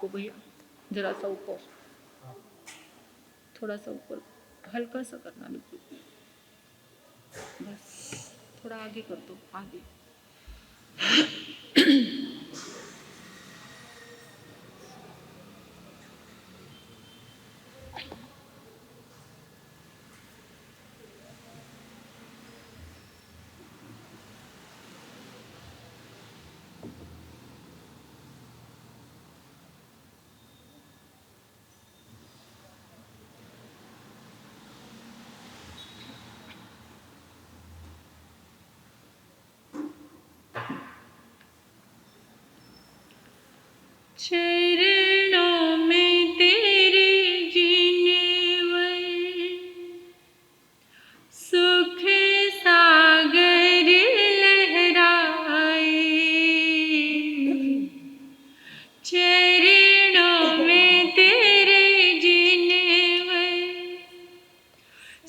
भैया, जरा सा ऊपर, थोड़ा सा ऊपर, हल्का सा करना, बिल्कुल बस, थोड़ा आगे कर दो, आगे। चरणों में तेरे जीवन, सुख सागर लहराए। चरणों में तेरे जीवन,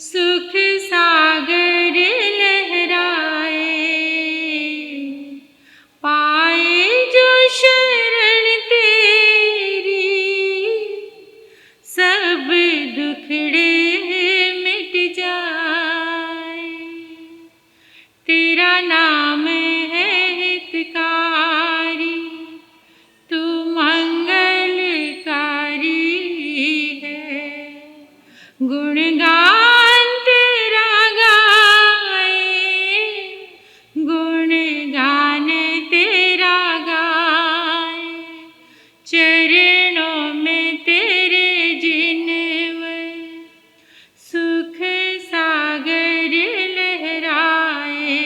सुख सागर लहराए। पाए जो शरण तेरी, सब दुखड़े मिट जाए। तेरा नाम है हितकारी, तू मंगलकारी है। गुणगान तेरा गाए, गुणगान तेरा गाए। चरणों में तेरे जिनवर, सुख सागर लहराए।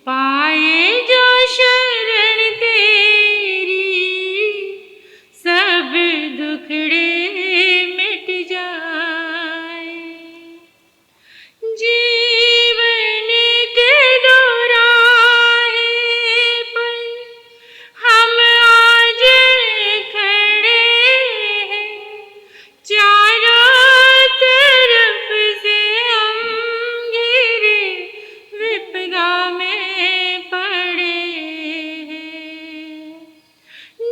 पाए जो शरण तेरी, सब दुखड़े मिट जाए। जीवन के दोराहे पर हम आज खड़े हैं। चारों तरफ से हम घिरे, विपदा में पड़े हैं।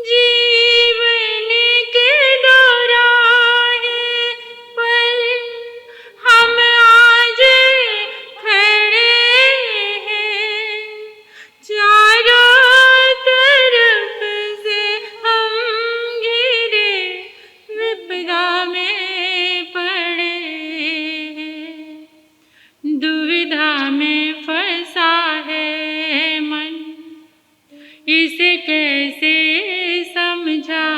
जीवन के दोराहे पर हम आज खड़े हैं। चारों तरफ से हम घिरे, विपदा में पड़े हैं। दुविधा में फंसा है मन, इसे कैसे समझाएं।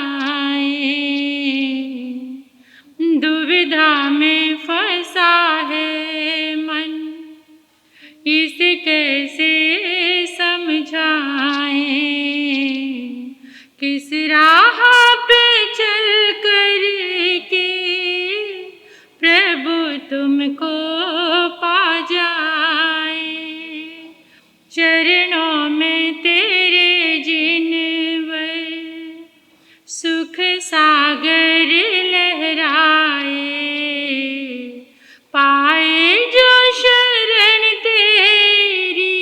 दुविधा में फंसा है मन, इसे कैसे समझाएं। किस राह पे चल कर के प्रभु तुमको पा जाए। चरणों में तेरे जिनवर, सुख सागर लहराए। पाए जो शरण तेरी,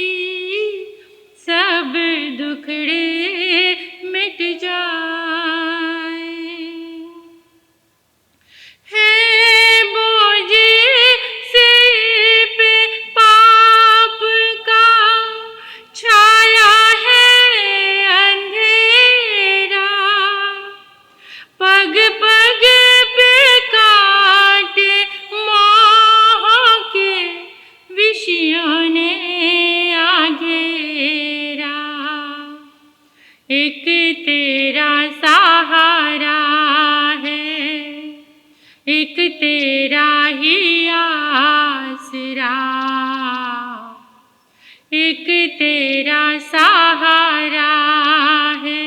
सब दुखड़े मिट जाए। है बोझ सिर पे पाप का, छाया है अंधेरा। पग पग पे काटे मोह के, विषयों ने आ घेरा। एक तेरा सहारा है, एक तेरा ही आसरा। एक तेरा सहारा है,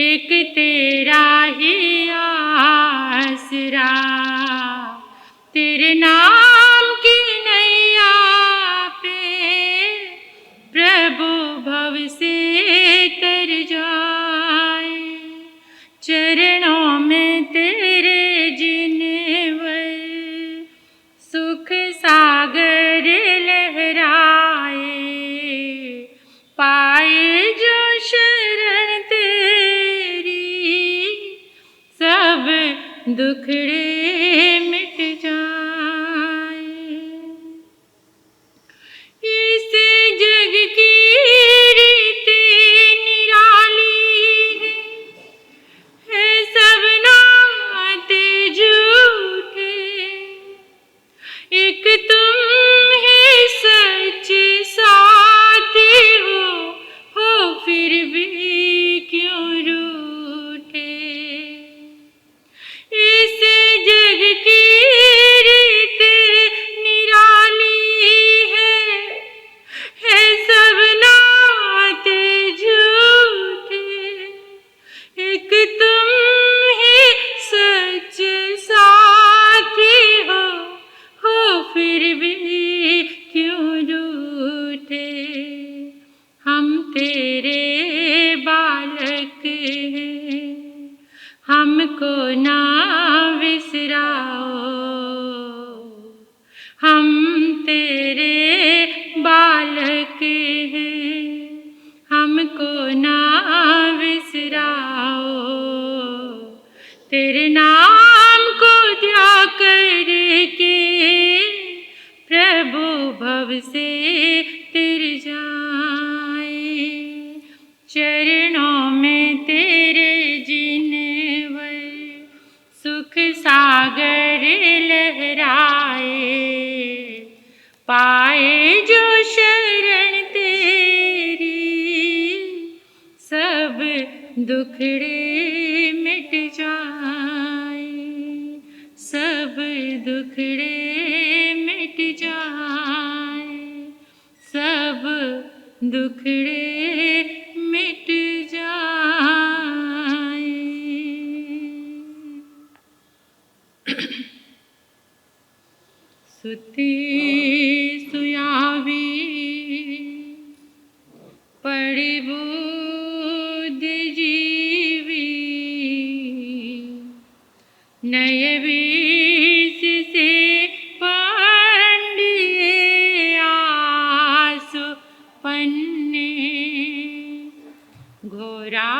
एक तेरा ही आसरा। तेरे नाम की नैया पे प्रभु भव से तर जाए। चरणों में तेरे जिनवर, सुख सागर लहराए। पाए जो शरण तेरी, दुखड़े मिट जाए। इस जग की रीतें निराली है सब नाते झूठे, एक तुम ही सच साथी हो फिर भी क्यों रूठे। इस जग की रीत निराली है सब नाते झूठे, एक तुम ही सच साथी हो फिर भी क्यों रूठे। हम तेरे बालक हैं, हमको ना विसराओ। हम तेरे बालक हैं, हमको ना विसराओ। तेरे नाम को ध्या करके प्रभु भव से तर जाए। चरणों में तेरे जिनवर सुख सागर लहराए, पाए जो शरण तेरी सब दुखड़े मिट जाए, सब दुखड़े मिट जाए, सब दुखड़े मिट जाए। सुती सुयावी पड़ी बुद्ध जीवी, नए बीस से पंडिए आसु पन्ने, घोरा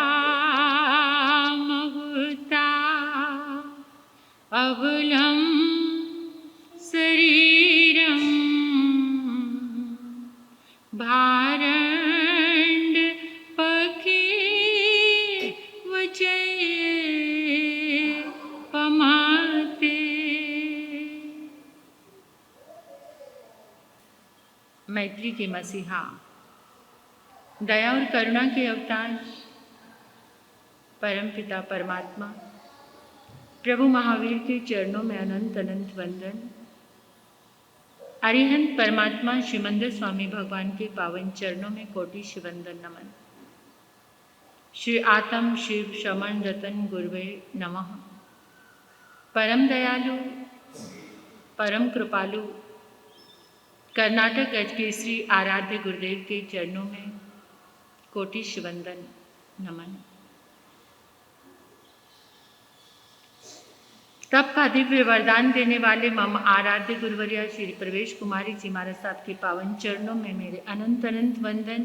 महुता अबलम शरीरम, भारंड पखी वचय पमाते। मैत्री के मसीहा, दया और करुणा के अवतार परमपिता परमात्मा प्रभु महावीर के चरणों में अनंत अनंत वंदन। अरिहंत परमात्मा श्रीमंदिर स्वामी भगवान के पावन चरणों में कोटि शिवंदन नमन। श्री आत्म शिव शमन रतन गुरुवे नमः। परम दयालु परम कृपालु कर्नाटक गज के श्री आराध्य गुरुदेव के चरणों में कोटि शिवंदन नमन। तब का दिव्य वरदान देने वाले मम आराध्य गुरुवर्या श्री प्रवेश कुमारी जी महाराज साहब के पावन चरणों में मेरे अनंत अनंत वंदन।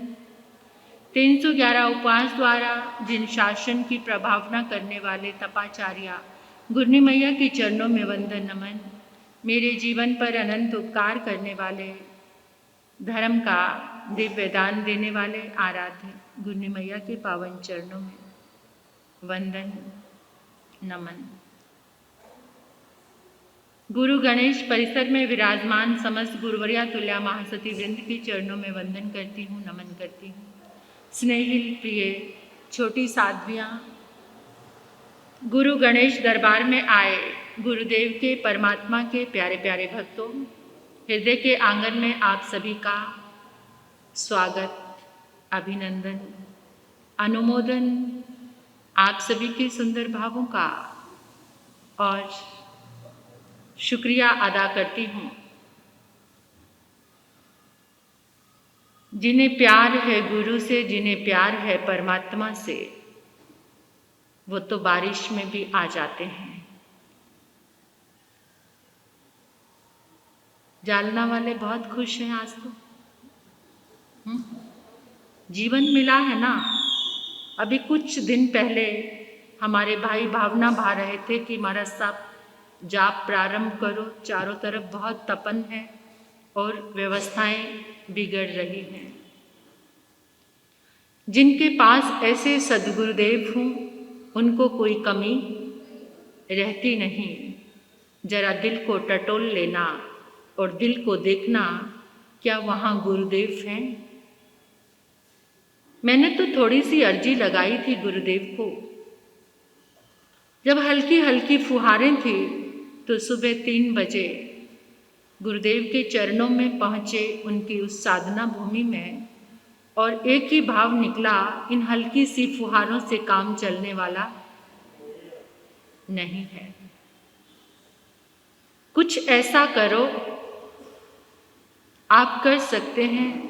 311 उपवास द्वारा जिन शासन की प्रभावना करने वाले तपाचार्या गुरनी मैया के चरणों में वंदन नमन। मेरे जीवन पर अनंत उपकार करने वाले धर्म का दिव्य दान देने वाले आराध्य गुरनी मैया के पावन चरणों में वंदन नमन। गुरु गणेश परिसर में विराजमान समस्त गुरुवर्या तुल्या महासती वृंद के चरणों में वंदन करती हूँ, नमन करती हूँ। स्नेहिल प्रिय छोटी साध्वियाँ, गुरु गणेश दरबार में आए गुरुदेव के परमात्मा के प्यारे प्यारे भक्तों, हृदय के आंगन में आप सभी का स्वागत, अभिनंदन, अनुमोदन, आप सभी के सुंदर भावों का और शुक्रिया अदा करती हूँ। जिन्हें प्यार है गुरु से, जिन्हें प्यार है परमात्मा से, वो तो बारिश में भी आ जाते हैं। जालना वाले बहुत खुश हैं आज तो। जीवन मिला है ना। अभी कुछ दिन पहले हमारे भाई भावना भा रहे थे कि महाराज साहब जाप प्रारंभ करो। चारों तरफ बहुत तपन है और व्यवस्थाएं बिगड़ रही हैं। जिनके पास ऐसे सद्गुरुदेव हों उनको कोई कमी रहती नहीं। जरा दिल को टटोल लेना और दिल को देखना, क्या वहाँ गुरुदेव हैं? मैंने तो थोड़ी सी अर्जी लगाई थी गुरुदेव को। जब हल्की हल्की फुहारें थी तो सुबह 3 बजे गुरुदेव के चरणों में पहुँचे, उनकी उस साधना भूमि में, और एक ही भाव निकला, इन हल्की सी फुहारों से काम चलने वाला नहीं है। कुछ ऐसा करो, आप कर सकते हैं।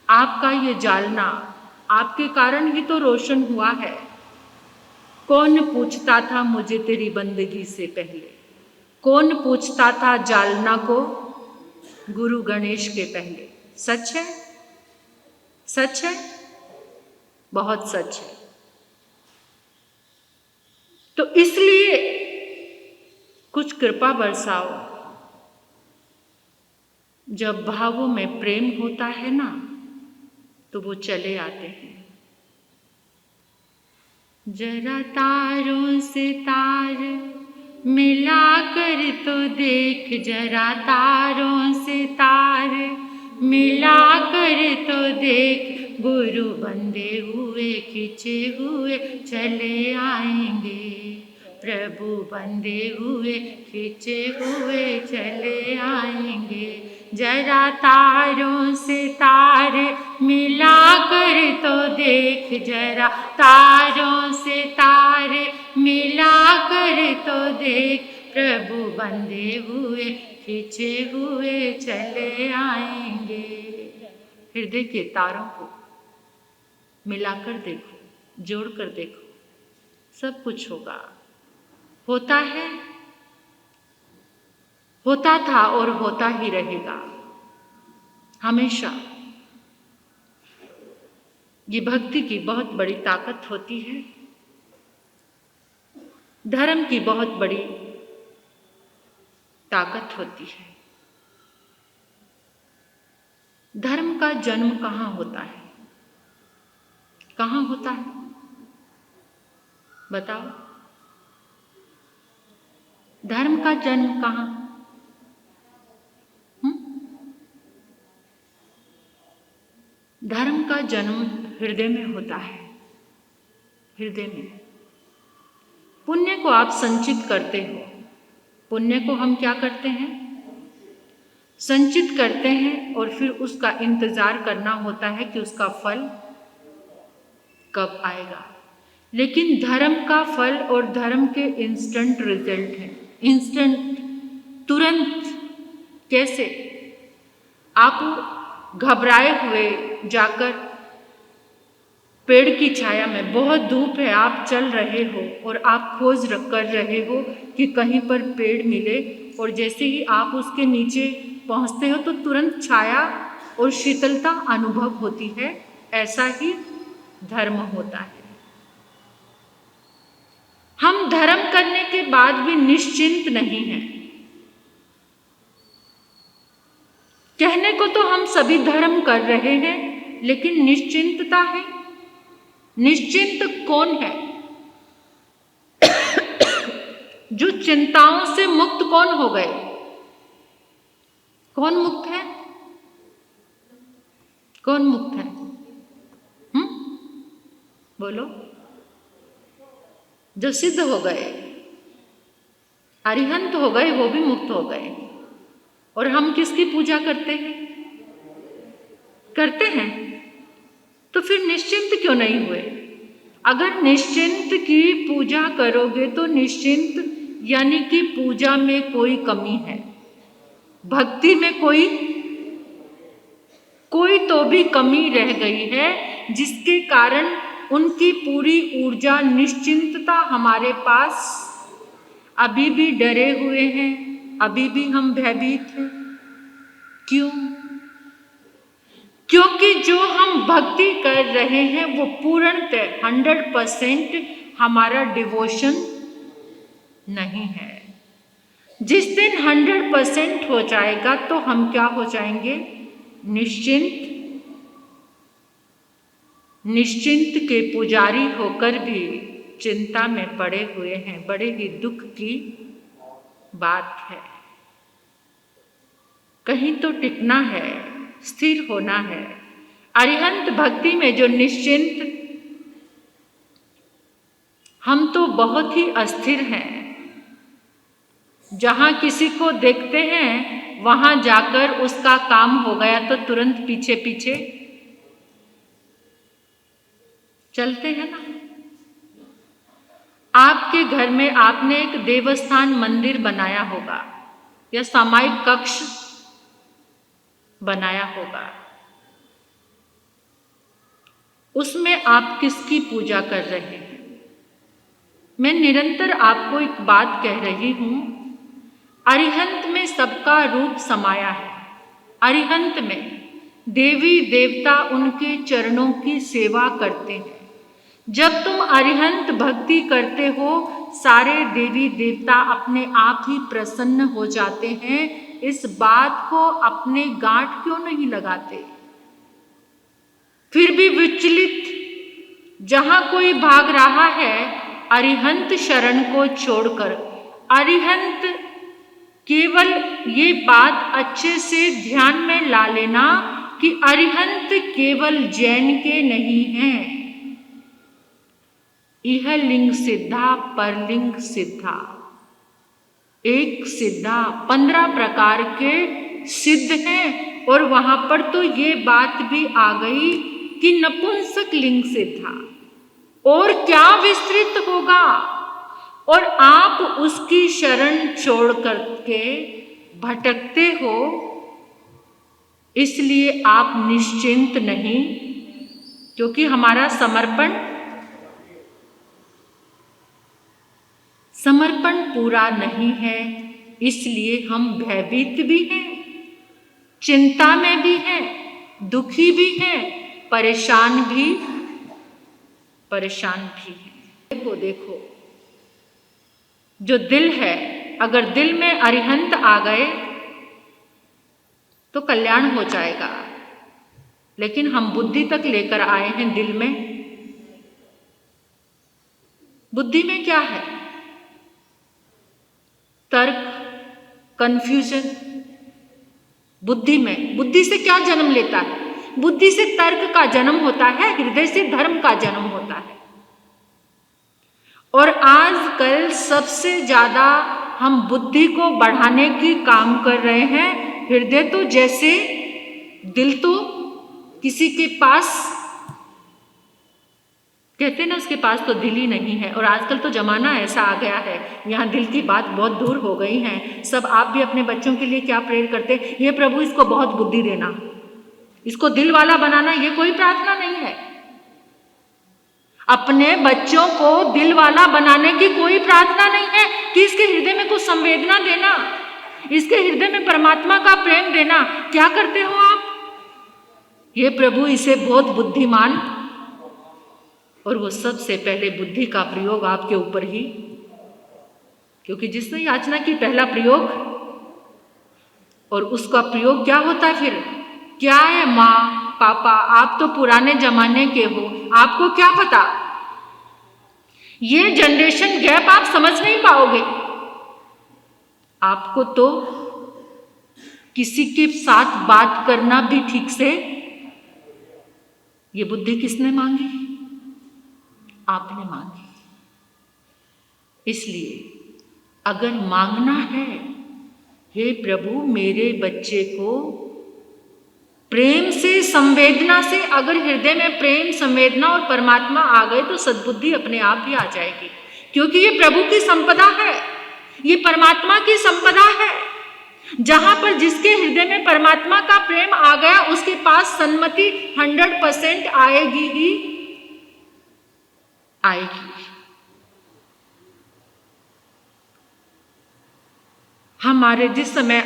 आपका ये जालना आपके कारण ही तो रोशन हुआ है। कौन पूछता था मुझे तेरी बंदगी से पहले? कौन पूछता था जालना को गुरु गणेश के पहले? सच है, सच है, बहुत सच है। तो इसलिए कुछ कृपा बरसाओ। जब भावों में प्रेम होता है ना, तो वो चले आते हैं। जरा तारों से तार मिला कर तो देख, जरा तारों से तार मिला कर तो देख, गुरु बंधे हुए खिंचे हुए चले आएंगे, प्रभु बंधे हुए खिंचे हुए चले आएंगे। जरा तारों से तार मिला कर तो देख, जरा तारों से तार मिला कर तो देख, प्रभु बंधे हुए खिंचे हुए चले आएंगे। हृदय के तारों को मिलाकर देखो, जोड़कर देखो, सब कुछ होगा। होता है, होता था और होता ही रहेगा हमेशा। ये भक्ति की बहुत बड़ी ताकत होती है, धर्म की बहुत बड़ी ताकत होती है। धर्म का जन्म कहाँ होता है? कहाँ होता है बताओ? धर्म का जन्म कहाँ? धर्म का जन्म हृदय में होता है। हृदय में पुण्य को आप संचित करते हो। पुण्य को हम क्या करते हैं? संचित करते हैं, और फिर उसका इंतजार करना होता है कि उसका फल कब आएगा। लेकिन धर्म का फल और धर्म के इंस्टेंट रिजल्ट है। इंस्टेंट, तुरंत। कैसे? आप घबराए हुए जाकर पेड़ की छाया में, बहुत धूप है, आप चल रहे हो और आप खोज कर रहे हो कि कहीं पर पेड़ मिले, और जैसे ही आप उसके नीचे पहुंचते हो तो तुरंत छाया और शीतलता अनुभव होती है। ऐसा ही धर्म होता है। हम धर्म करने के बाद भी निश्चिंत नहीं हैं। कहने को तो हम सभी धर्म कर रहे हैं, लेकिन निश्चिंतता है? निश्चिंत कौन है? जो चिंताओं से मुक्त कौन हो गए? कौन मुक्त है? कौन मुक्त है? बोलो। जो सिद्ध हो गए, अरिहंत हो गए, वो भी मुक्त हो गए। और हम किसकी पूजा करते हैं? करते हैं। तो फिर निश्चिंत क्यों नहीं हुए? अगर निश्चिंत की पूजा करोगे तो निश्चिंत यानी कि पूजा में कोई कमी है, भक्ति में कोई तो भी कमी रह गई है, जिसके कारण उनकी पूरी ऊर्जा, निश्चिंतता हमारे पास अभी भी डरे हुए हैं, अभी भी हम भयभीत हैं। क्यों? क्योंकि जो हम भक्ति कर रहे हैं वो पूर्णतः 100% हमारा डिवोशन नहीं है। जिस दिन 100% हो जाएगा तो हम क्या हो जाएंगे? निश्चिंत। निश्चिंत के पुजारी होकर भी चिंता में पड़े हुए हैं। बड़े ही दुख की बात है। कहीं तो टिकना है, स्थिर होना है। अरिहंत भक्ति में जो निश्चिंत, हम तो बहुत ही अस्थिर हैं। जहाँ किसी को देखते हैं वहाँ जाकर उसका काम हो गया तो तुरंत पीछे पीछे चलते हैं ना। आपके घर में आपने एक देवस्थान मंदिर बनाया होगा या सामायिक कक्ष बनाया होगा। उसमें आप किसकी पूजा कर रहे हैं? मैं निरंतर आपको एक बात कह रही हूं, अरिहंत में सबका रूप समाया है। अरिहंत में देवी देवता उनके चरणों की सेवा करते हैं। जब तुम अरिहंत भक्ति करते हो, सारे देवी देवता अपने आप ही प्रसन्न हो जाते हैं। इस बात को अपने गांठ क्यों नहीं लगाते? फिर भी विचलित जहां कोई भाग रहा है अरिहंत शरण को छोड़कर। अरिहंत, केवल ये बात अच्छे से ध्यान में ला लेना कि अरिहंत केवल जैन के नहीं हैं। इह लिंग सिद्धा परलिंग सिद्धा, एक सिद्धा 15 प्रकार के सिद्ध हैं। और वहां पर तो ये बात भी आ गई कि नपुंसक लिंग सिद्धा, और क्या विस्तृत होगा। और आप उसकी शरण छोड़ करके भटकते हो, इसलिए आप निश्चिंत नहीं, क्योंकि हमारा समर्पण पूरा नहीं है। इसलिए हम भयभीत भी हैं, चिंता में भी हैं, दुखी भी हैं, परेशान भी हैं। देखो, जो दिल है, अगर दिल में अरिहंत आ गए तो कल्याण हो जाएगा। लेकिन हम बुद्धि तक लेकर आए हैं दिल में। बुद्धि में क्या है? तर्क, कंफ्यूजन। बुद्धि से क्या जन्म लेता है? बुद्धि से तर्क का जन्म होता है, हृदय से धर्म का जन्म होता है। और आजकल सबसे ज्यादा हम बुद्धि को बढ़ाने की काम कर रहे हैं। हृदय तो जैसे, दिल तो किसी के पास, कहते ना उसके पास तो दिल ही नहीं है। और आजकल तो जमाना ऐसा आ गया है, यहाँ दिल की बात बहुत दूर हो गई है। सब आप भी अपने बच्चों के लिए क्या प्रेयर करते हैं? ये प्रभु इसको बहुत बुद्धि देना, इसको दिल वाला बनाना। ये कोई प्रार्थना नहीं है। अपने बच्चों को दिल वाला बनाने की कोई प्रार्थना नहीं है कि इसके हृदय में कुछ संवेदना देना, इसके हृदय में परमात्मा का प्रेम देना। क्या करते हो आप? ये प्रभु इसे बहुत बुद्धिमान, और वो सबसे पहले बुद्धि का प्रयोग आपके ऊपर ही, क्योंकि जिसने याचना की पहला प्रयोग, और उसका प्रयोग क्या होता है फिर? क्या है माँ पापा, आप तो पुराने जमाने के हो, आपको क्या पता। ये जनरेशन गैप आप समझ नहीं पाओगे। आपको तो किसी के साथ बात करना भी ठीक से, ये बुद्धि किसने मांगी? आपने मांगी। इसलिए अगर मांगना है, हे प्रभु मेरे बच्चे को प्रेम से, संवेदना से, अगर हृदय में प्रेम, संवेदना और परमात्मा आ गए तो सद्बुद्धि अपने आप ही आ जाएगी। क्योंकि ये प्रभु की संपदा है, ये परमात्मा की संपदा है। जहां पर जिसके हृदय में परमात्मा का प्रेम आ गया, उसके पास सन्मति 100% आएगी ही आएगी। हमारे जिस समय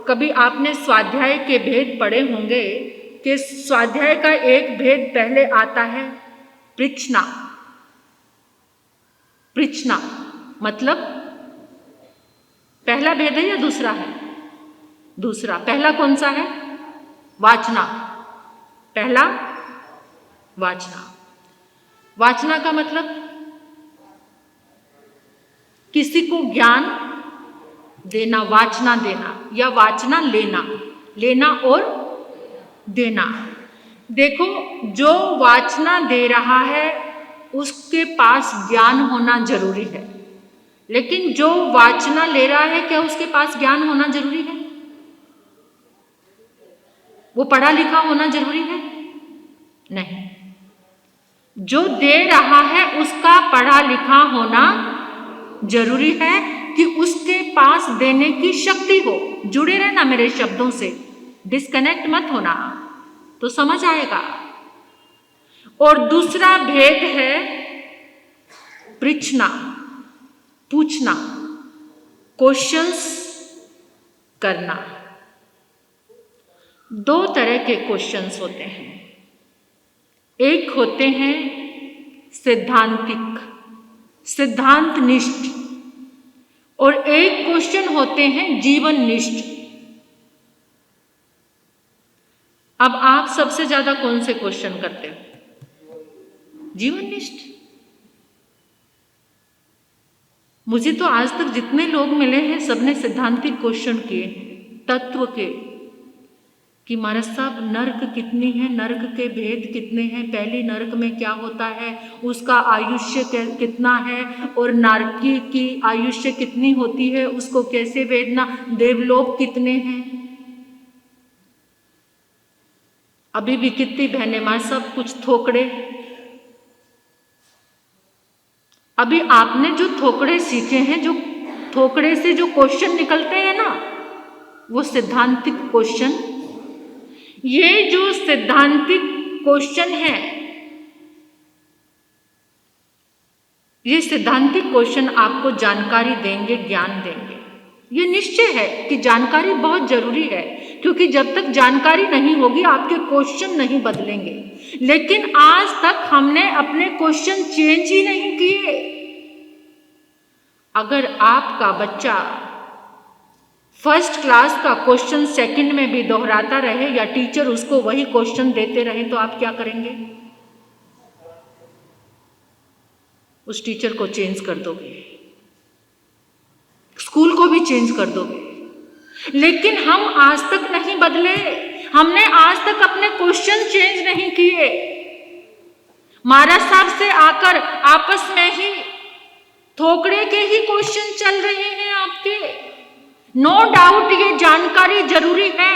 कभी आपने स्वाध्याय के भेद पढ़े होंगे कि स्वाध्याय का एक भेद पहले आता है पृच्छना। पृच्छना मतलब पहला भेद है या दूसरा है? दूसरा। पहला कौन सा है? वाचना। पहला वाचना। वाचना का मतलब किसी को ज्ञान देना, वाचना देना या वाचना लेना, लेना और देना। देखो, जो वाचना दे रहा है उसके पास ज्ञान होना जरूरी है, लेकिन जो वाचना ले रहा है क्या उसके पास ज्ञान होना जरूरी है? वो पढ़ा लिखा होना जरूरी है? नहीं। जो दे रहा है उसका पढ़ा लिखा होना जरूरी है कि उसके पास देने की शक्ति हो। जुड़े रहना मेरे शब्दों से, डिस्कनेक्ट मत होना, तो समझ आएगा। और दूसरा भेद है पृछना, पूछना, क्वेश्चंस करना। दो तरह के क्वेश्चंस होते हैं। एक होते हैं सिद्धांतिक, सिद्धांतनिष्ठ, और एक क्वेश्चन होते हैं जीवननिष्ठ। अब आप सबसे ज्यादा कौन से क्वेश्चन करते हो? जीवननिष्ठ। मुझे तो आज तक जितने लोग मिले हैं सबने सिद्धांतिक क्वेश्चन किए हैं, तत्व के, कि महाराज साहब नरक कितनी है, नरक के भेद कितने हैं, पहली नरक में क्या होता है, उसका आयुष्य कितना है, और नारकी की आयुष्य कितनी होती है, उसको कैसे वेदना, देवलोक कितने हैं। अभी भी कितनी बहने माँ सब कुछ थोकड़े। अभी आपने जो थोकड़े सीखे हैं, जो थोकड़े से जो क्वेश्चन निकलते हैं ना, वो सिद्धांतिक क्वेश्चन। ये जो सिद्धांतिक क्वेश्चन है, ये सिद्धांतिक क्वेश्चन आपको जानकारी देंगे, ज्ञान देंगे। ये निश्चय है कि जानकारी बहुत जरूरी है, क्योंकि जब तक जानकारी नहीं होगी आपके क्वेश्चन नहीं बदलेंगे। लेकिन आज तक हमने अपने क्वेश्चन चेंज ही नहीं किए। अगर आपका बच्चा फर्स्ट क्लास का क्वेश्चन सेकंड में भी दोहराता रहे या टीचर उसको वही क्वेश्चन देते रहे, तो आप क्या करेंगे? उस टीचर को चेंज कर दोगे, स्कूल को भी चेंज कर दोगे। लेकिन हम आज तक नहीं बदले, हमने आज तक अपने क्वेश्चन चेंज नहीं किए। महाराज साहब से आकर आपस में ही थोकड़े के ही क्वेश्चन चल रहे हैं आपके। नो डाउट ये जानकारी जरूरी है,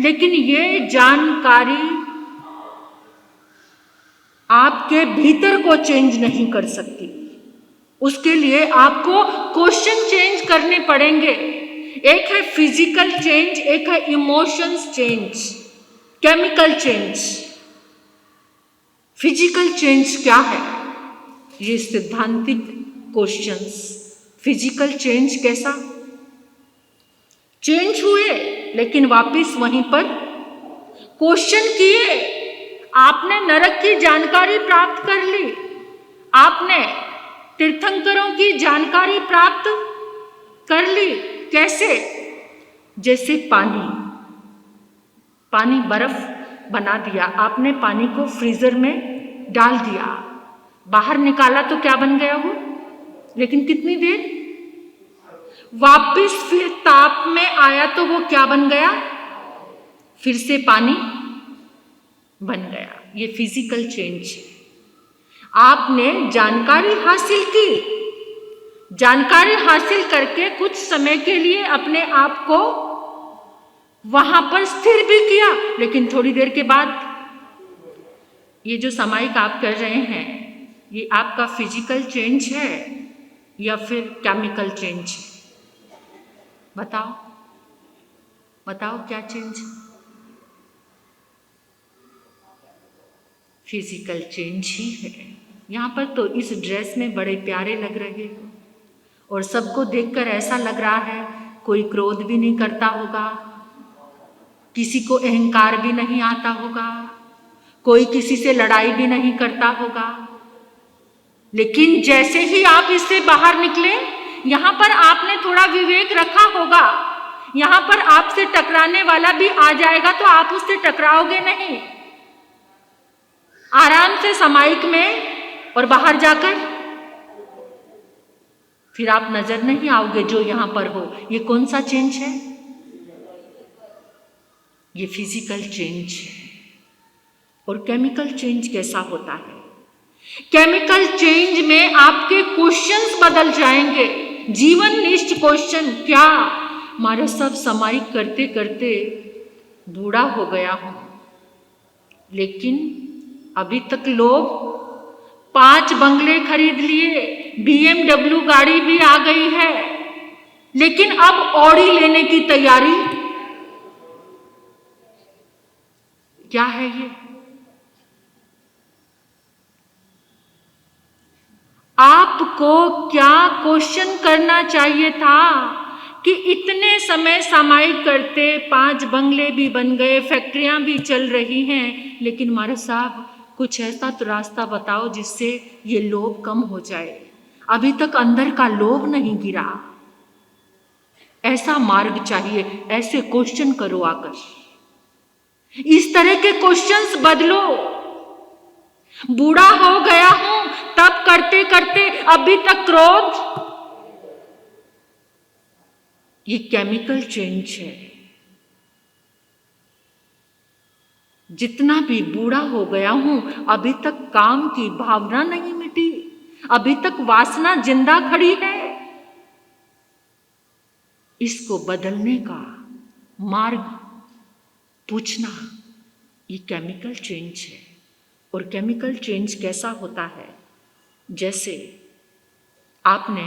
लेकिन ये जानकारी आपके भीतर को चेंज नहीं कर सकती। उसके लिए आपको क्वेश्चन चेंज करने पड़ेंगे। एक है फिजिकल चेंज, एक है emotions change, chemical change. Physical change क्या है? ये सिद्धांतिक क्वेश्चंस। फिजिकल चेंज कैसा? चेंज हुए लेकिन वापिस वहीं पर क्वेश्चन किए। आपने नरक की जानकारी प्राप्त कर ली, आपने तीर्थंकरों की जानकारी प्राप्त कर ली। कैसे? जैसे पानी, पानी बर्फ बना दिया आपने, पानी को फ्रीजर में डाल दिया, बाहर निकाला तो क्या बन गया वो? लेकिन कितनी देर वापिस फिर ताप में आया तो वो क्या बन गया? फिर से पानी बन गया। ये फिजिकल चेंज है। आपने जानकारी हासिल की, जानकारी हासिल करके कुछ समय के लिए अपने आप को वहां पर स्थिर भी किया, लेकिन थोड़ी देर के बाद ये जो सामायिक आप कर रहे हैं, ये आपका फिजिकल चेंज है या फिर केमिकल चेंज है? बताओ, बताओ क्या चेंज है? फिजिकल चेंज ही है। यहाँ पर तो इस ड्रेस में बड़े प्यारे लग रहे हो, और सबको देखकर ऐसा लग रहा है कोई क्रोध भी नहीं करता होगा, किसी को अहंकार भी नहीं आता होगा, कोई किसी से लड़ाई भी नहीं करता होगा। लेकिन जैसे ही आप इससे बाहर निकले, यहाँ पर आपने थोड़ा विवेक रखा होगा। यहाँ पर आपसे टकराने वाला भी आ जाएगा तो आप उससे टकराओगे नहीं। आराम से सामायिक में और बाहर जाकर फिर आप नजर नहीं आओगे जो यहां पर हो। ये कौन सा चेंज है? ये फिजिकल चेंज है। और केमिकल चेंज कैसा होता है? केमिकल चेंज में आपके क्वेश्चंस बदल जाएंगे, जीवननिष्ठ क्वेश्चन। क्या हमारा सब सामायिक करते करते बूढ़ा हो गया हूं, लेकिन अभी तक लोग 5 बंगले खरीद लिए, BMW गाड़ी भी आ गई है, लेकिन अब ऑडी लेने की तैयारी। क्या है ये? आपको क्या क्वेश्चन करना चाहिए था कि इतने समय सामायिक करते 5 बंगले भी बन गए, फैक्ट्रियां भी चल रही हैं, लेकिन महाराज साहब कुछ ऐसा तो रास्ता बताओ जिससे ये लोभ कम हो जाए। अभी तक अंदर का लोभ नहीं गिरा। ऐसा मार्ग चाहिए, ऐसे क्वेश्चन करो आकर। इस तरह के क्वेश्चंस बदलो। बूढ़ा हो गया हूं तब करते करते अभी तक क्रोध, ये केमिकल चेंज है। जितना भी बूढ़ा हो गया हूं अभी तक काम की भावना नहीं मिटी, अभी तक वासना जिंदा खड़ी है। इसको बदलने का मार्ग पूछना, ये केमिकल चेंज है। और केमिकल चेंज कैसा होता है? जैसे आपने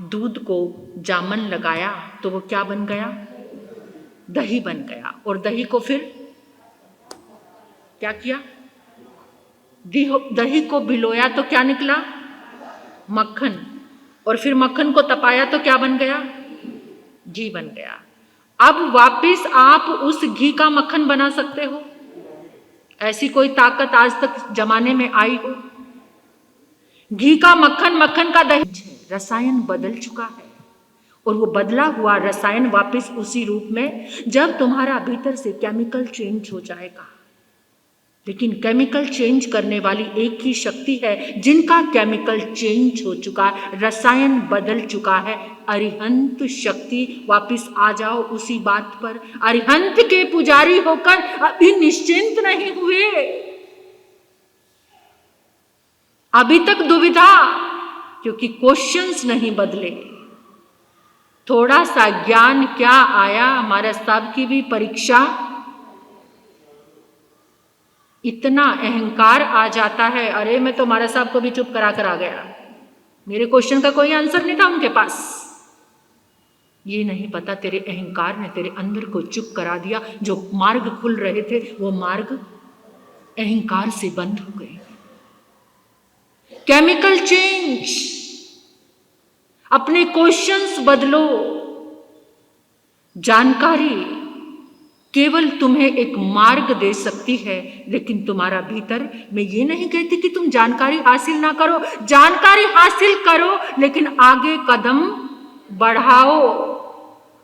दूध को जामन लगाया तो वो क्या बन गया? दही बन गया। और दही को फिर क्या किया? दही को भिगोया तो क्या निकला? मक्खन। और फिर मक्खन को तपाया तो क्या बन गया? घी बन गया। अब वापिस आप उस घी का मक्खन बना सकते हो? ऐसी कोई ताकत आज तक जमाने में आई हो? घी का मक्खन, मक्खन का दही। रसायन बदल चुका है और वो बदला हुआ रसायन वापस उसी रूप में जब तुम्हारा भीतर से केमिकल चेंज हो जाएगा। लेकिन केमिकल चेंज करने वाली एक ही शक्ति है, जिनका केमिकल चेंज हो चुका, रसायन बदल चुका है। अरिहंत शक्ति। वापिस आ जाओ उसी बात पर। अरिहंत के पुजारी होकर अभी निश्चिंत नहीं हुए। अभी तक दुविधा, क्योंकि क्वेश्चंस नहीं बदले। थोड़ा सा ज्ञान क्या आया, हमारे साहब की भी परीक्षा, इतना अहंकार आ जाता है। अरे मैं तो हमारे साहब को भी चुप करा कर आ गया, मेरे क्वेश्चन का कोई आंसर नहीं था उनके पास। ये नहीं पता तेरे अहंकार ने तेरे अंदर को चुप करा दिया। जो मार्ग खुल रहे थे वो मार्ग अहंकार से बंद हो गए। Chemical change. अपने क्वेश्चंस बदलो। जानकारी केवल तुम्हें एक मार्ग दे सकती है, लेकिन तुम्हारा भीतर, मैं ये नहीं कहती कि तुम जानकारी हासिल ना करो, जानकारी हासिल करो, लेकिन आगे कदम बढ़ाओ।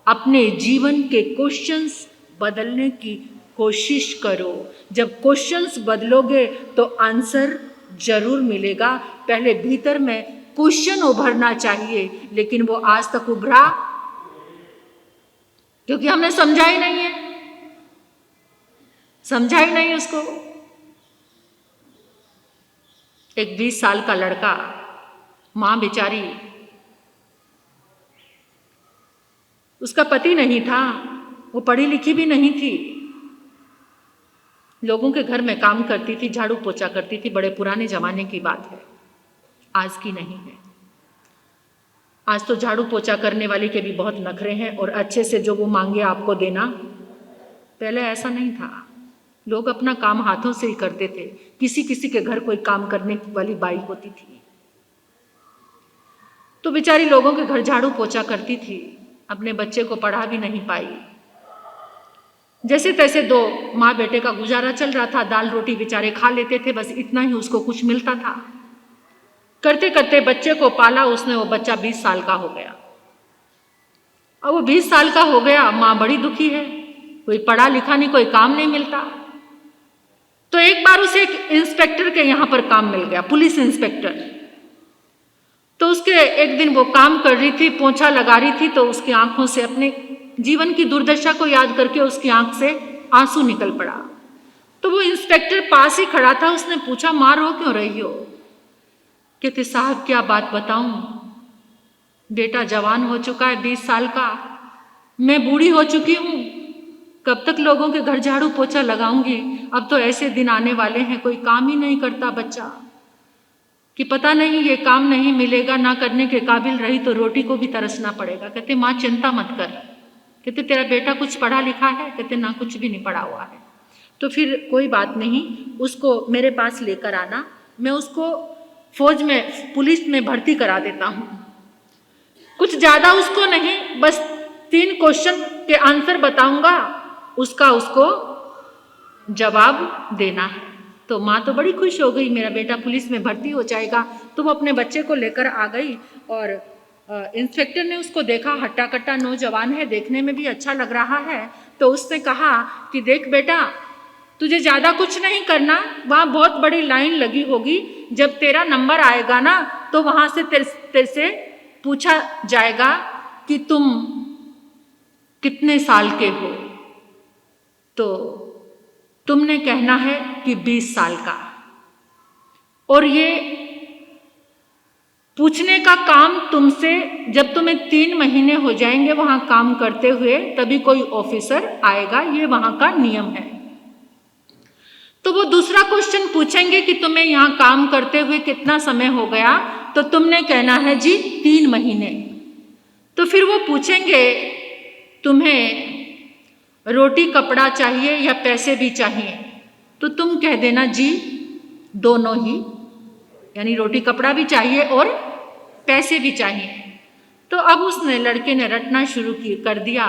अपने जीवन के क्वेश्चंस बदलने की कोशिश करो। जब क्वेश्चंस बदलोगे तो आंसर जरूर मिलेगा। पहले भीतर में क्वेश्चन उभरना चाहिए, लेकिन वो आज तक उभरा क्योंकि हमने समझा ही नहीं है, समझा ही नहीं उसको। एक 20 साल का लड़का, मां बेचारी, उसका पति नहीं था, वो पढ़ी लिखी भी नहीं थी, लोगों के घर में काम करती थी, झाड़ू पोछा करती थी। बड़े पुराने जमाने की बात है, आज की नहीं है। आज तो झाड़ू पोछा करने वाले के भी बहुत नखरे हैं और अच्छे से जो वो मांगे आपको देना। पहले ऐसा नहीं था, लोग अपना काम हाथों से ही करते थे। किसी किसी के घर कोई काम करने वाली बाई होती थी, तो बेचारी लोगों के घर झाड़ू पोछा करती थी। अपने बच्चे को पढ़ा भी नहीं पाई। जैसे तैसे 2 माँ बेटे का गुजारा चल रहा था। दाल रोटी बेचारे खा लेते थे, बस इतना ही उसको कुछ मिलता था। करते करते बच्चे को पाला उसने, वो बच्चा 20 साल का हो गया। अब वो 20 साल का हो गया, माँ बड़ी दुखी है, कोई पढ़ा लिखा नहीं, कोई काम नहीं मिलता। तो एक बार उसे एक इंस्पेक्टर के यहाँ पर काम मिल गया, पुलिस इंस्पेक्टर। तो उसके एक दिन वो काम कर रही थी, पोंछा लगा रही थी, तो उसकी आंखों से अपने जीवन की दुर्दशा को याद करके उसकी आंख से आंसू निकल पड़ा। तो वो इंस्पेक्टर पास ही खड़ा था, उसने पूछा, माँ रो क्यों रही हो? कहते, साहब क्या बात बताऊं, बेटा जवान हो चुका है, 20 साल का, मैं बूढ़ी हो चुकी हूँ, कब तक लोगों के घर झाड़ू पोछा लगाऊंगी? अब तो ऐसे दिन आने वाले हैं, कोई काम ही नहीं करता बच्चा, कि पता नहीं ये काम नहीं मिलेगा, ना करने के काबिल रही तो रोटी को भी तरसना पड़ेगा। कहते, माँ चिंता मत कर। कहते, तेरा बेटा कुछ पढ़ा लिखा है? कहते, ना, कुछ भी नहीं पढ़ा हुआ है। तो फिर कोई बात नहीं, उसको मेरे पास लेकर आना, मैं उसको फौज में, पुलिस में भर्ती करा देता हूँ। कुछ ज़्यादा उसको नहीं, बस 3 क्वेश्चन के आंसर बताऊंगा, उसका उसको जवाब देना है। तो माँ तो बड़ी खुश हो गई, मेरा बेटा पुलिस में भर्ती हो जाएगा। तो वो अपने बच्चे को लेकर आ गई और इंस्पेक्टर ने उसको देखा, हट्टा कट्टा नौजवान है, देखने में भी अच्छा लग रहा है। तो उसने कहा कि देख बेटा, तुझे ज़्यादा कुछ नहीं करना, वहाँ बहुत बड़ी लाइन लगी होगी, जब तेरा नंबर आएगा ना तो वहाँ से तेरे से पूछा जाएगा कि तुम कितने साल के हो। तो तुमने कहना है कि 20 साल का, और ये पूछने का काम तुमसे जब तुम्हें 3 महीने हो जाएंगे वहाँ काम करते हुए, तभी कोई ऑफिसर आएगा, ये वहाँ का नियम है। तो वो दूसरा क्वेश्चन पूछेंगे कि तुम्हें यहाँ काम करते हुए कितना समय हो गया, तो तुमने कहना है जी 3 महीने। तो फिर वो पूछेंगे, तुम्हें रोटी कपड़ा चाहिए या पैसे भी चाहिए? तो तुम कह देना जी दोनों ही, यानी रोटी कपड़ा भी चाहिए और पैसे भी चाहिए। तो अब उसने, लड़के ने रटना शुरू कर दिया,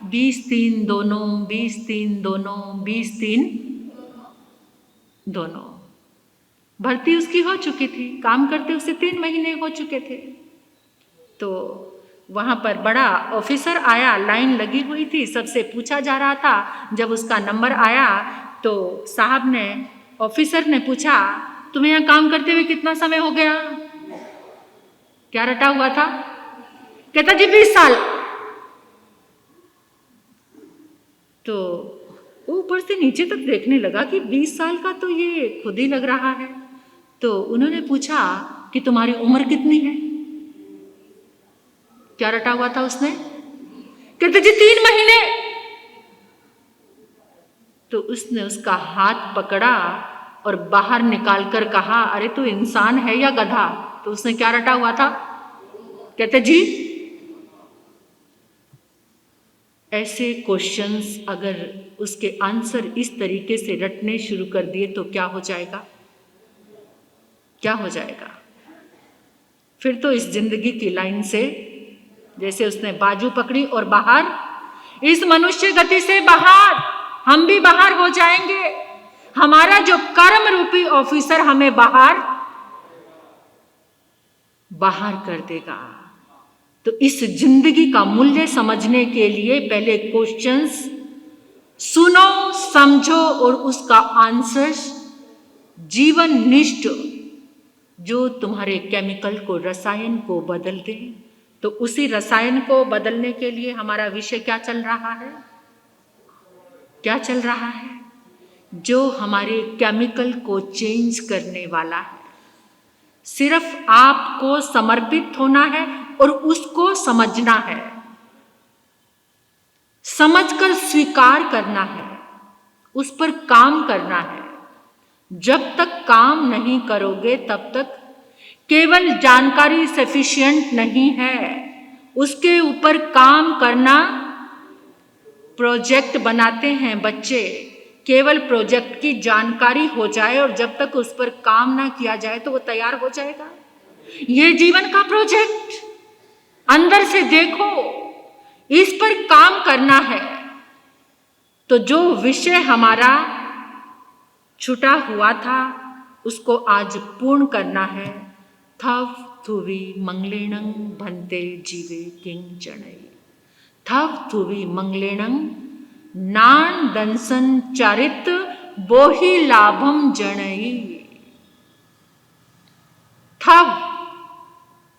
20-3 दोनों, 20-3 दोनों, 20-3 दोनों। भर्ती उसकी हो चुकी थी, काम करते उसे 3 महीने हो चुके थे। तो वहाँ पर बड़ा ऑफिसर आया, लाइन लगी हुई थी, सबसे पूछा जा रहा था। जब उसका नंबर आया तो साहब ने, ऑफिसर ने पूछा, तुम्हें यहाँ काम करते हुए कितना समय हो गया? क्या रटा हुआ था? कहता जी 20 साल। तो ऊपर से नीचे तक देखने लगा कि 20 साल का तो ये खुद ही लग रहा है। तो उन्होंने पूछा कि तुम्हारी उम्र कितनी है? क्या रटा हुआ था उसने? कहते जी 3 महीने। तो उसने उसका हाथ पकड़ा और बाहर निकालकर कहा, अरे तू इंसान है या गधा? तो उसने क्या रटा हुआ था? कहते जी। ऐसे क्वेश्चंस अगर उसके आंसर इस तरीके से रटने शुरू कर दिए तो क्या हो जाएगा? क्या हो जाएगा? फिर तो इस जिंदगी की लाइन से, जैसे उसने बाजू पकड़ी और बाहर, इस मनुष्य गति से बाहर, हम भी बाहर हो जाएंगे। हमारा जो कर्म रूपी ऑफिसर हमें बाहर कर देगा। तो इस जिंदगी का मूल्य समझने के लिए पहले क्वेश्चंस सुनो, समझो और उसका आंसर जीवन निष्ठ, जो तुम्हारे केमिकल को, रसायन को बदल दे। तो उसी रसायन को बदलने के लिए हमारा विषय क्या चल रहा है? क्या चल रहा है? जो हमारे केमिकल को चेंज करने वाला है। सिर्फ आपको समर्पित होना है और उसको समझना है, समझकर स्वीकार करना है, उस पर काम करना है। जब तक काम नहीं करोगे तब तक केवल जानकारी सफिशिएंट नहीं है, उसके ऊपर काम करना। प्रोजेक्ट बनाते हैं बच्चे, केवल प्रोजेक्ट की जानकारी हो जाए और जब तक उस पर काम ना किया जाए तो वो तैयार हो जाएगा? ये जीवन का प्रोजेक्ट, अंदर से देखो, इस पर काम करना है। तो जो विषय हमारा छूटा हुआ था उसको आज पूर्ण करना है। थव थुवी मंगलेणं भन्ते जीवे किंचनई। थव थुवी मंगलेणं नान दंसन चारित बोहि लाभम जनई। थव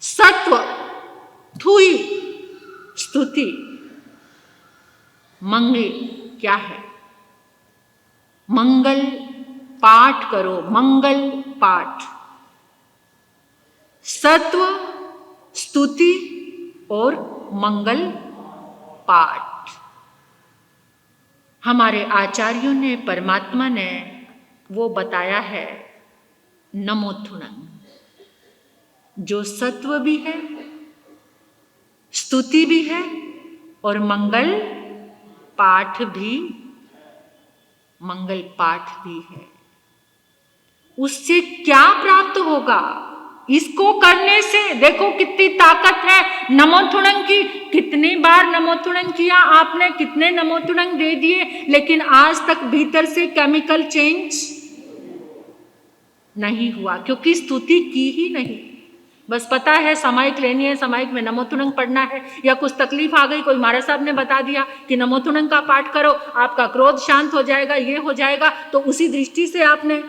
सत्व, थुई स्तुति, मंगे क्या है? मंगल पाठ करो, मंगल पाठ, सत्व, स्तुति और मंगल पाठ। हमारे आचार्यों ने, परमात्मा ने वो बताया है नमोथुणं, जो सत्व भी है, स्तुति भी है और मंगल पाठ भी, मंगल पाठ भी है। उससे क्या प्राप्त होगा? इसको करने से देखो कितनी ताकत है नमोथुणं की। कितनी बार नमोथुणं किया आपने, कितने नमोथुणं दे दिए, लेकिन आज तक भीतर से केमिकल चेंज नहीं हुआ, क्योंकि स्तुति की ही नहीं। बस पता है सामायिक लेनी है, सामायिक में नमोथुणं पढ़ना है, या कुछ तकलीफ आ गई, कोई महाराज साहब ने बता दिया कि नमोथुणं का पाठ करो, आपका क्रोध शांत हो जाएगा, ये हो जाएगा, तो उसी दृष्टि से आपने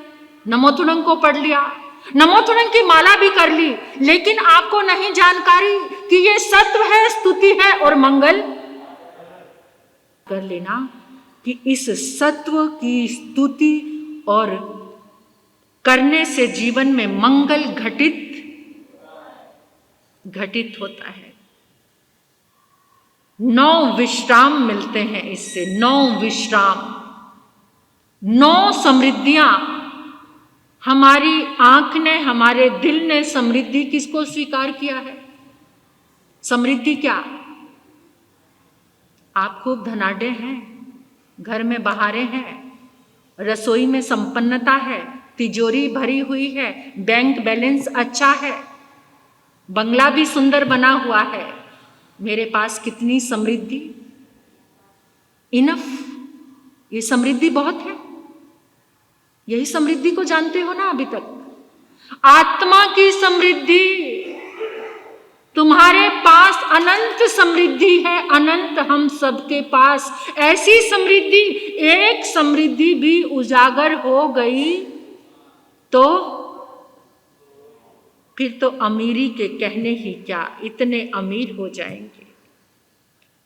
नमोथुणं को पढ़ लिया, नमोथुणं की माला भी कर ली, लेकिन आपको नहीं जानकारी कि ये सत्व है, स्तुति है और मंगल। कर लेना कि इस सत्व की स्तुति और करने से जीवन में मंगल घटित होता है। 9 विश्राम मिलते हैं इससे, 9 विश्राम, 9 समृद्धियां। हमारी आंख ने, हमारे दिल ने समृद्धि किसको स्वीकार किया है? समृद्धि क्या? आप खूब धनाढ्य हैं, घर में बहारे हैं, रसोई में संपन्नता है, तिजोरी भरी हुई है, बैंक बैलेंस अच्छा है, बंगला भी सुंदर बना हुआ है, मेरे पास कितनी समृद्धि, इनफ, ये समृद्धि बहुत है। यही समृद्धि को जानते हो ना अभी तक? आत्मा की समृद्धि, तुम्हारे पास अनंत समृद्धि है, अनंत हम सबके पास। ऐसी समृद्धि, एक समृद्धि भी उजागर हो गई तो फिर तो अमीरी के कहने ही क्या, इतने अमीर हो जाएंगे।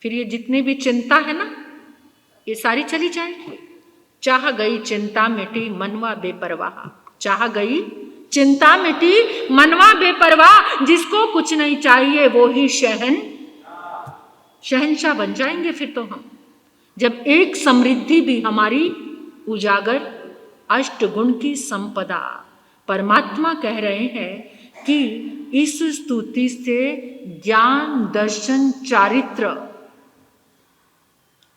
फिर ये जितनी भी चिंता है ना, ये सारी चली जाएगी। चाह गई चिंता मिटी मनवा बेपरवाह, चाह गई चिंता मिटी मनवा बेपरवाह, जिसको कुछ नहीं चाहिए वो ही शहंशाह बन जाएंगे। फिर तो हम, जब एक समृद्धि भी हमारी उजागर, अष्टगुण की संपदा, परमात्मा कह रहे हैं कि इस स्तुति से ज्ञान, दर्शन, चारित्र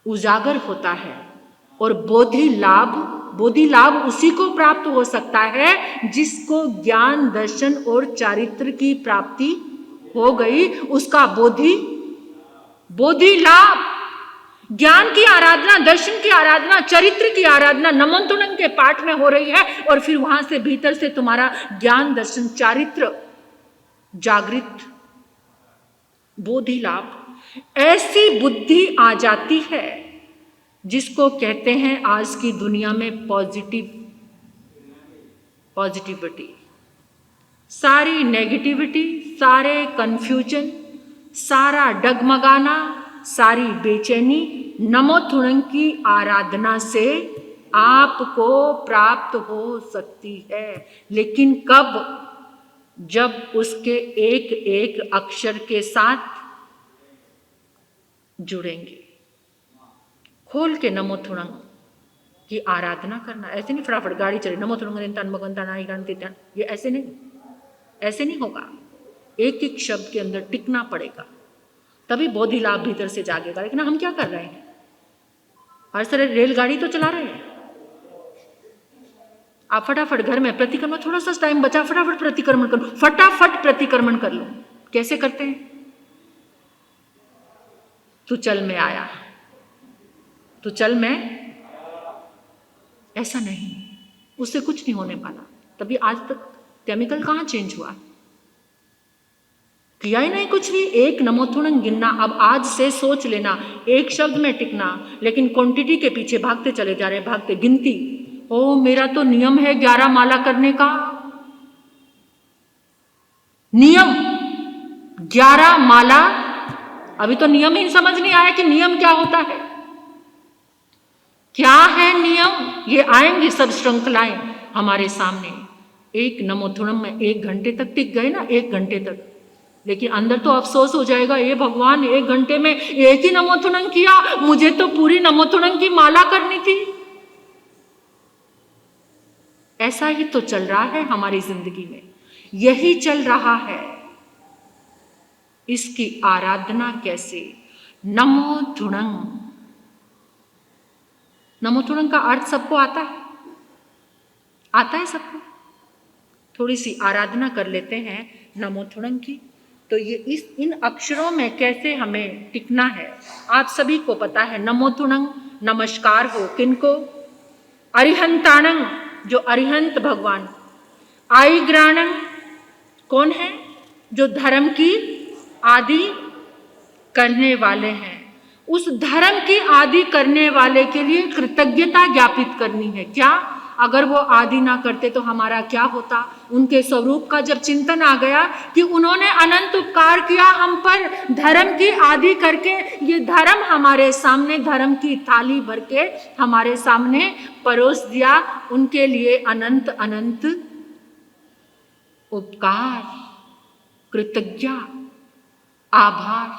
उजागर होता है और बोधि लाभ उसी को प्राप्त हो सकता है जिसको ज्ञान, दर्शन और चारित्र की प्राप्ति हो गई। उसका बोधि लाभ, ज्ञान की आराधना, दर्शन की आराधना, चरित्र की आराधना नमोथुणं के पाठ में हो रही है, और फिर वहां से भीतर से तुम्हारा ज्ञान, दर्शन, चारित्र जागृत, बोधि लाभ। ऐसी बुद्धि आ जाती है जिसको कहते हैं आज की दुनिया में पॉजिटिविटी। सारी नेगेटिविटी, सारे कंफ्यूजन, सारा डगमगाना, सारी बेचैनी नमोथुणं की आराधना से आपको प्राप्त हो सकती है। लेकिन कब? जब उसके एक एक अक्षर के साथ जुड़ेंगे। खोल के नमोथुणं की आराधना करना। ऐसे नहीं फटाफट गाड़ी चले नमोथुणं तन भगवंता नाई, ये ऐसे नहीं होगा। एक एक शब्द के अंदर टिकना पड़ेगा, तभी बोधि लाभ भीतर से जागेगा। लेकिन हम क्या कर रहे हैं? हर तरह रेलगाड़ी तो चला रहे हैं। आप फटाफट घर में प्रतिक्रमण, थोड़ा सा टाइम बचा, फटाफट प्रतिक्रमण करो, फटाफट प्रतिक्रमण कर लो। कैसे करते हैं? तू चल में आया, तू चल में, ऐसा नहीं, उससे कुछ नहीं होने वाला। तभी आज तक केमिकल कहाँ चेंज हुआ? किया ही नहीं कुछ भी, एक नमोथुणंग गिनना। अब आज से सोच लेना, एक शब्द में टिकना, लेकिन क्वांटिटी के पीछे भागते चले जा रहे, भागते गिनती। ओ मेरा तो नियम है 11 माला करने का, नियम 11 माला। अभी तो नियम ही समझ नहीं आया कि नियम क्या होता है, क्या है नियम। ये आएंगी सब श्रृंखलाएं हमारे सामने। एक नमोथुणम में 1 घंटे तक टिक गए ना, 1 घंटे तक, लेकिन अंदर तो अफसोस हो जाएगा, ये भगवान 1 घंटे में एक ही नमोथुणम किया, मुझे तो पूरी नमोथुणम की माला करनी थी। ऐसा ही तो चल रहा है हमारी जिंदगी में, यही चल रहा है। इसकी आराधना कैसे? नमोथुणं। नमोथुणं का अर्थ सबको आता है, आता है सबको। थोड़ी सी आराधना कर लेते हैं नमोथुणं की। तो ये इन अक्षरों में कैसे हमें टिकना है, आप सभी को पता है। नमोथुणं नमस्कार हो किनको? अरिहंताणं, जो अरिहंत भगवान। आईग्राणं कौन है? जो धर्म की आदि करने वाले हैं। उस धर्म की आदि करने वाले के लिए कृतज्ञता ज्ञापित करनी है। क्या? अगर वो आदि ना करते तो हमारा क्या होता? उनके स्वरूप का जब चिंतन आ गया कि उन्होंने अनंत उपकार किया हम पर, धर्म की आदि करके, ये धर्म हमारे सामने, धर्म की थाली भर के हमारे सामने परोस दिया, उनके लिए अनंत अनंत उपकार, कृतज्ञ, आभार,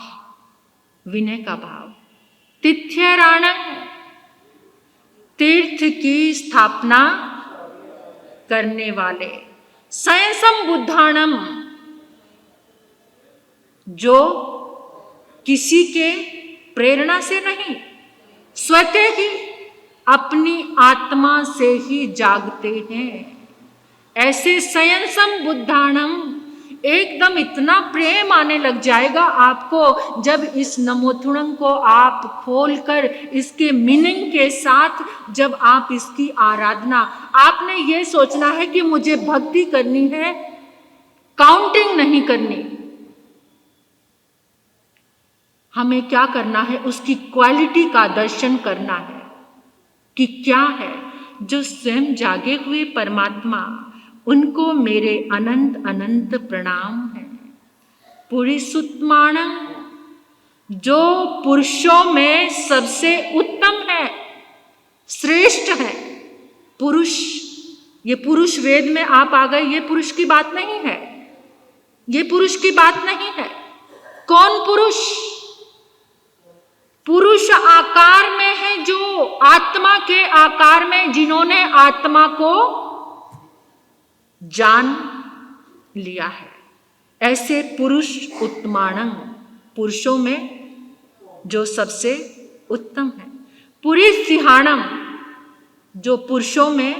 विनय का भाव। तिथ्यराणं, तीर्थ की स्थापना करने वाले। संयसम बुद्धाणम, जो किसी के प्रेरणा से नहीं, स्वतः ही अपनी आत्मा से ही जागते हैं। ऐसे संयसम बुद्धाणम, एकदम इतना प्रेम आने लग जाएगा आपको जब इस नमोथुणं को आप खोलकर इसके मीनिंग के साथ जब आप इसकी आराधना, आपने ये सोचना है कि मुझे भक्ति करनी है, काउंटिंग नहीं करनी। हमें क्या करना है? उसकी क्वालिटी का दर्शन करना है कि क्या है। जो स्वयं जागे हुए परमात्मा, उनको मेरे अनंत अनंत प्रणाम है। पुरुषोत्तमाणं, जो पुरुषों में सबसे उत्तम है, श्रेष्ठ है। पुरुष, ये पुरुष वेद में आप आ गए, ये पुरुष की बात नहीं है, ये पुरुष की बात नहीं है। कौन पुरुष? पुरुष आकार में है, जो आत्मा के आकार में, जिन्होंने आत्मा को जान लिया है। ऐसे पुरुष उत्तमाणं, पुरुषों में जो सबसे उत्तम है। पुरीसिंहाणं, जो पुरुषों में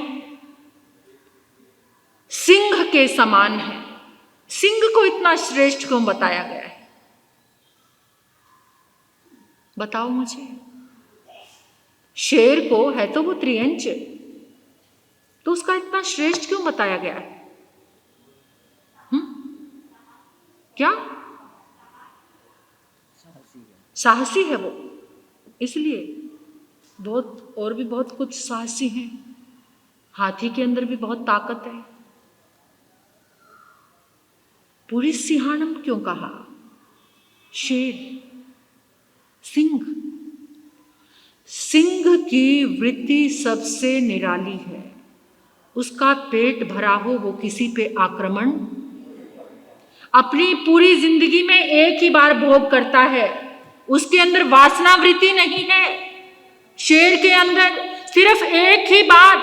सिंह के समान है। सिंह को इतना श्रेष्ठ क्यों बताया गया है? बताओ मुझे। शेर को है तो वो त्रियंच, तो उसका इतना श्रेष्ठ क्यों बताया गया है? क्या? साहसी है वो, इसलिए। बहुत और भी बहुत कुछ साहसी हैं। हाथी के अंदर भी बहुत ताकत है। पुरीसिंहाणं क्यों कहा? शेर, सिंह। सिंह की वृत्ति सबसे निराली है। उसका पेट भरा हो, वो किसी पे आक्रमण, अपनी पूरी जिंदगी में एक ही बार भोग करता है। उसके अंदर वासना वृत्ति नहीं है। शेर के अंदर सिर्फ एक ही बार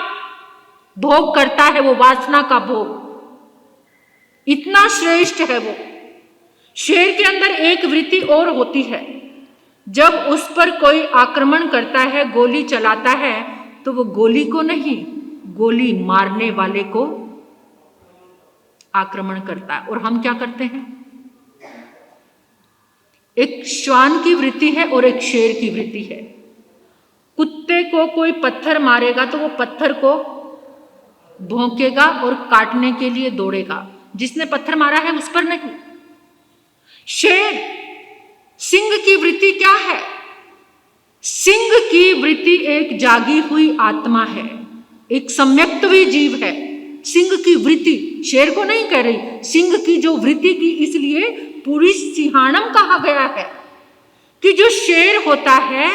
भोग करता है, वो वासना का भोग। इतना श्रेष्ठ है वो। शेर के अंदर एक वृत्ति और होती है, जब उस पर कोई आक्रमण करता है, गोली चलाता है, तो वो गोली को नहीं, गोली मारने वाले को आक्रमण करता है। और हम क्या करते हैं? एक श्वान की वृत्ति है और एक शेर की वृत्ति है। कुत्ते को कोई पत्थर मारेगा तो वो पत्थर को भौंकेगा और काटने के लिए दौड़ेगा, जिसने पत्थर मारा है उस पर नहीं। शेर, सिंह की वृत्ति क्या है? सिंह की वृत्ति एक जागी हुई आत्मा है, एक सम्यक्तवी जीव है। सिंह की वृत्ति, शेर को नहीं कह रही, सिंह की जो वृत्ति की, इसलिए पुरुष सिंहाणम कहा गया है कि जो शेर होता है,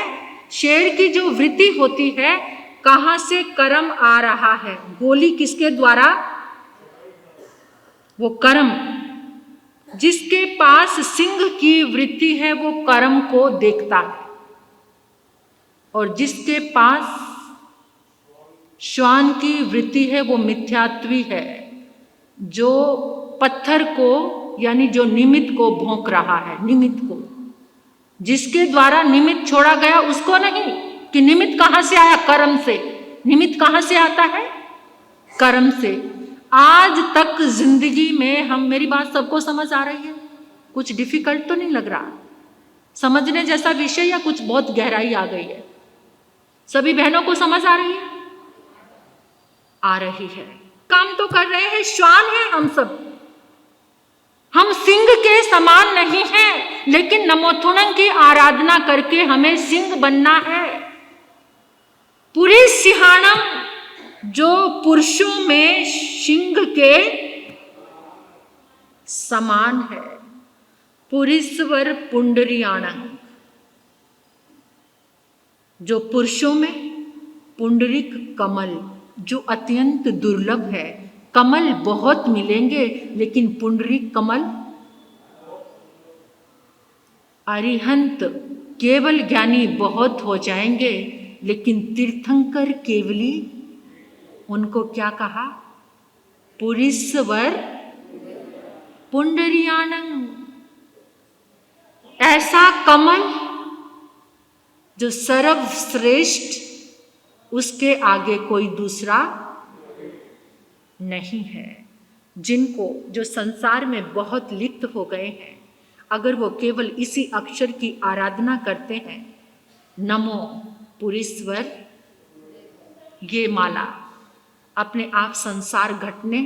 शेर की जो वृत्ति होती है, कहां से कर्म आ रहा है, गोली किसके द्वारा? वो कर्म। जिसके पास सिंह की वृत्ति है वो कर्म को देखता है, और जिसके पास श्वान की वृत्ति है वो मिथ्यात्वी है, जो पत्थर को यानी जो निमित्त को भोंक रहा है, निमित्त को, जिसके द्वारा निमित्त छोड़ा गया उसको नहीं, कि निमित्त कहां से आया? कर्म से। निमित्त कहां से आता है? कर्म से। आज तक जिंदगी में हम, मेरी बात सबको समझ आ रही है? कुछ डिफिकल्ट तो नहीं लग रहा? समझने जैसा विषय या कुछ बहुत गहराई आ गई है? सभी बहनों को समझ आ रही है? आ रही है। काम तो कर रहे हैं, श्वान है हम सब, हम सिंह के समान नहीं हैं, लेकिन नमोथुणं की आराधना करके हमें सिंह बनना है। पुरी सिंहाणम, जो पुरुषों में सिंह के समान है, पुरीश्वर पुंडरीयाणं, जो पुरुषों में पुंडरिक कमल, जो अत्यंत दुर्लभ है। कमल बहुत मिलेंगे लेकिन पुंडरिक कमल, अरिहंत केवल ज्ञानी बहुत हो जाएंगे, लेकिन तीर्थंकर केवली, उनको क्या कहा? पुरीश्वर पुंडरीयाणं। ऐसा कमल जो सर्वश्रेष्ठ, उसके आगे कोई दूसरा नहीं है। जिनको, जो संसार में बहुत लिप्त हो गए हैं, अगर वो केवल इसी अक्षर की आराधना करते हैं, नमो पुरीश्वर, ये माला, अपने आप संसार घटने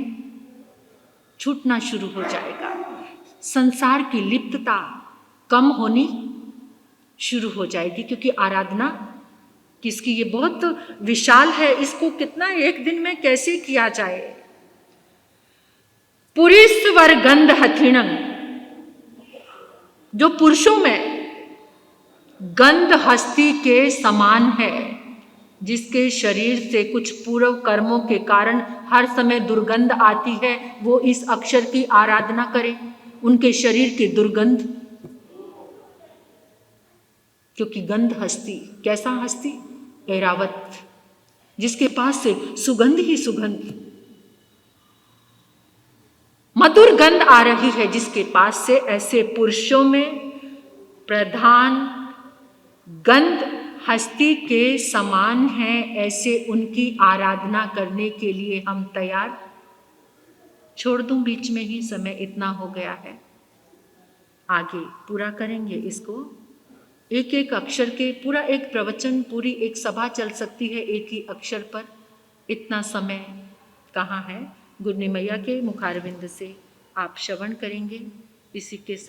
छूटना शुरू हो जाएगा। संसार की लिप्तता कम होनी शुरू हो जाएगी, क्योंकि आराधना किसकी? ये बहुत विशाल है, इसको कितना एक दिन में कैसे किया जाए। पुरीश्वर गंध हथिणं, जो पुरुषों में गंध हस्ती के समान है, जिसके शरीर से कुछ पूर्व कर्मों के कारण हर समय दुर्गंध आती है, वो इस अक्षर की आराधना करे, उनके शरीर की दुर्गंध, क्योंकि गंध हस्ती, कैसा हस्ती? ऐरावत, जिसके पास से सुगंध ही सुगंध, मधुर गंध आ रही है जिसके पास से, ऐसे पुरुषों में प्रधान गंध हस्ती के समान है, ऐसे उनकी आराधना करने के लिए हम तैयार। छोड़ दूं बीच में ही, समय इतना हो गया है, आगे पूरा करेंगे इसको। एक एक अक्षर के, पूरा एक प्रवचन, पूरी एक सभा चल सकती है एक ही अक्षर पर, इतना समय कहाँ है। गुरनी मैया के मुखारविंद से आप श्रवण करेंगे, इसी के